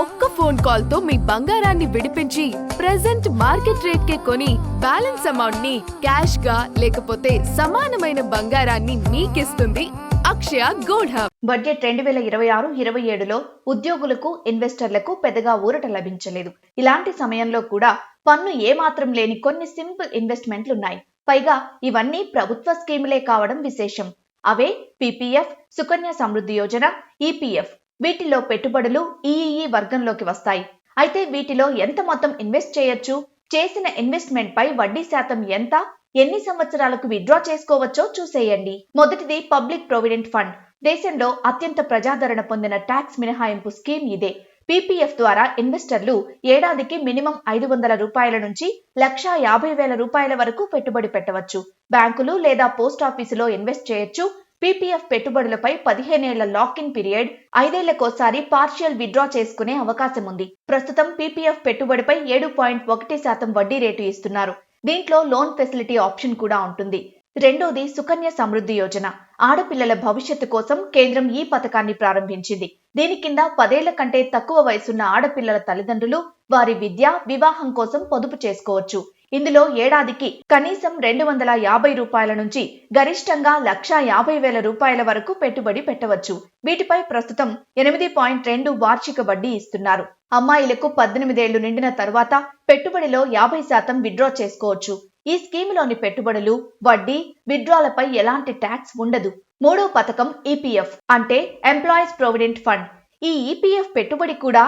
ఒక్క phone call తో మీ బంగారాన్ని విడిపించి ప్రెజెంట్ మార్కెట్ రేట్ కే కొని బ్యాలెన్స్ అమౌంట్ ని క్యాష్ గా లేకపోతే సమానమైన బంగారాన్ని మీకిస్తుంది అక్షయ గోల్డ్ హబ్. బడ్జెట్ 2026-27లో ఉద్యోగులకు ఇన్వెస్టర్లకు పెద్దగా ఊరట లభించలేదు. ఇలాంటి సమయంలో కూడా పన్ను ఏమాత్రం లేని కొన్ని సింపుల్ ఇన్వెస్ట్మెంట్లున్నాయి. పైగా ఇవన్నీ ప్రభుత్వ స్కీములే కావడం విశేషం. అవే పీపీఎఫ్, సుకన్య సమృద్ధి యోజన, ఈపీఎఫ్. వీటిలో పెట్టుబడులు ఈఈఈ వర్గంలోకి వస్తాయి. అయితే వీటిలో ఎంత మొత్తం ఇన్వెస్ట్ చేయొచ్చు, చేసిన ఇన్వెస్ట్మెంట్ పై వడ్డీ శాతం ఎంత, ఎన్ని సంవత్సరాలకు విత్డ్రా చేసుకోవచ్చో చూసేయండి. మొదటిది పబ్లిక్ ప్రొవిడెంట్ ఫండ్. దేశంలో అత్యంత ప్రజాదరణ పొందిన ట్యాక్స్ మినహాయింపు స్కీమ్ ఇదే. పీపీఎఫ్ ద్వారా ఇన్వెస్టర్లు ఏడాదికి మినిమం 500 రూపాయల నుంచి 1,50,000 రూపాయల వరకు పెట్టుబడి పెట్టవచ్చు. బ్యాంకులు లేదా పోస్ట్ ఆఫీసులో ఇన్వెస్ట్ చేయొచ్చు. పీపీఎఫ్ పెట్టుబడులపై 15 ఏళ్ల లాక్ ఇన్ పీరియడ్, 5 ఏళ్లకోసారి పార్షియల్ విత్డ్రా చేసుకునే అవకాశం ఉంది. ప్రస్తుతం పీపీఎఫ్ పెట్టుబడిపై 7.1% వడ్డీ రేటు ఇస్తున్నారు. దీంట్లో లోన్ ఫెసిలిటీ ఆప్షన్ కూడా ఉంటుంది. రెండోది సుకన్య సమృద్ధి యోజన. ఆడపిల్లల భవిష్యత్తు కోసం కేంద్రం ఈ పథకాన్ని ప్రారంభించింది. దీని కింద 10 ఏళ్ల కంటే తక్కువ వయసున్న ఆడపిల్లల తల్లిదండ్రులు వారి విద్య, వివాహం కోసం పొదుపు చేసుకోవచ్చు. ఇందులో ఏడాదికి కనీసం 250 రూపాయల నుంచి గరిష్టంగా 1,50,000 రూపాయల వరకు పెట్టుబడి పెట్టవచ్చు. వీటిపై ప్రస్తుతం 8.2 వార్షిక వడ్డీ ఇస్తున్నారు. అమ్మాయిలకు 18 ఏళ్లు నిండిన తర్వాత పెట్టుబడిలో 50% విత్డ్రా చేసుకోవచ్చు. ఈ స్కీములోని పెట్టుబడులు, వడ్డీ, విత్డ్రాలపై ఎలాంటి ట్యాక్స్ ఉండదు. మూడో పథకం ఈపీఎఫ్ అంటే ఎంప్లాయీస్ ప్రొవిడెంట్ ఫండ్. ఈ ఈపీఎఫ్ పెట్టుబడి కూడా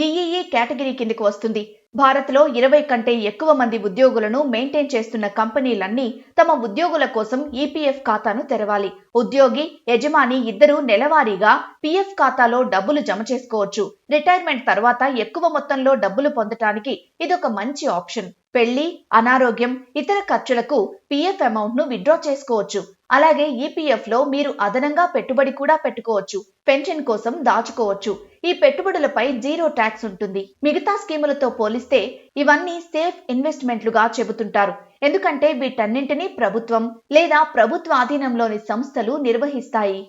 ఈఈఈ కేటగిరీ కిందకు వస్తుంది. భారత్లో 20 కంటే ఎక్కువ మంది ఉద్యోగులను మెయింటైన్ చేస్తున్న కంపెనీలన్నీ తమ ఉద్యోగుల కోసం ఈపీఎఫ్ ఖాతాను తెరవాలి. ఉద్యోగి, యజమాని ఇద్దరూ నెలవారీగా పీఎఫ్ ఖాతాలో డబ్బులు జమ చేసుకోవచ్చు. రిటైర్మెంట్ తర్వాత ఎక్కువ మొత్తంలో డబ్బులు పొందటానికి ఇదొక మంచి ఆప్షన్. పెళ్లి, అనారోగ్యం, ఇతర ఖర్చులకు పీఎఫ్ అమౌంట్ ను విత్డ్రా చేసుకోవచ్చు. అలాగే ఈపీఎఫ్ లో మీరు అదనంగా పెట్టుబడి కూడా పెట్టుకోవచ్చు. పెన్షన్ కోసం దాచుకోవచ్చు. ఈ పెట్టుబడులపై 0 ట్యాక్స్ ఉంటుంది. మిగతా స్కీములతో పోలిస్తే ఇవన్నీ సేఫ్ ఇన్వెస్ట్మెంట్లుగా చెబుతుంటారు. ఎందుకంటే వీటన్నింటినీ ప్రభుత్వం లేదా ప్రభుత్వ ఆధీనంలోని సంస్థలు నిర్వహిస్తాయి.